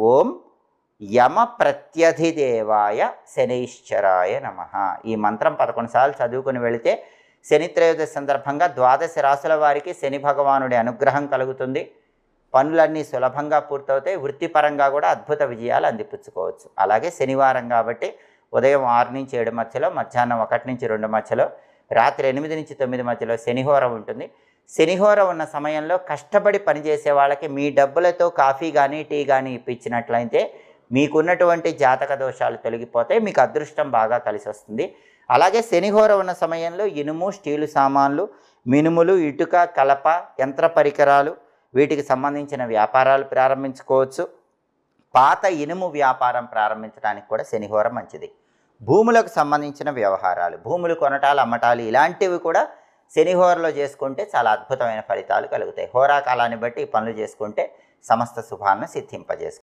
ఓం యమ ప్రత్యధిదేవాయ శనైశ్చరాయ నమః. ఈ మంత్రం 11 సార్లు చదువుకుని వెళితే శని త్రయోదశి సందర్భంగా ద్వాదశ రాశుల వారికి శని భగవానుడి అనుగ్రహం కలుగుతుంది. పనులన్నీ సులభంగా పూర్తవుతాయి. వృత్తిపరంగా కూడా అద్భుత విజయాలు అందిపుచ్చుకోవచ్చు. అలాగే శనివారం కాబట్టి ఉదయం 6 నుంచి 7 మధ్యలో, మధ్యాహ్నం 1 నుంచి 2 మధ్యలో, రాత్రి 8 నుంచి 9 మధ్యలో శనిహోర ఉంటుంది. శనిహోర ఉన్న సమయంలో కష్టపడి పనిచేసే వాళ్ళకి మీ డబ్బులతో కాఫీ కానీ టీ కానీ ఇప్పించినట్లయితే మీకున్నటువంటి జాతక దోషాలు తొలగిపోతాయి. మీకు అదృష్టం బాగా కలిసి వస్తుంది. అలాగే శనిహోర ఉన్న సమయంలో ఇనుము, స్టీలు సామాన్లు, మినుములు, ఇటుక, కలప, యంత్ర పరికరాలు వీటికి సంబంధించిన వ్యాపారాలు ప్రారంభించుకోవచ్చు. పాత ఇనుము వ్యాపారం ప్రారంభించడానికి కూడా శనిహోర మంచిది. భూములకు సంబంధించిన వ్యవహారాలు, భూములు కొనటాలు, అమ్మటాలు ఇలాంటివి కూడా శనిహోరలో చేసుకుంటే చాలా అద్భుతమైన ఫలితాలు కలుగుతాయి. హోరాకాలాన్ని బట్టి ఈ పనులు చేసుకుంటే సమస్త శుభాలను సిద్ధింపజేసుకుంటాయి.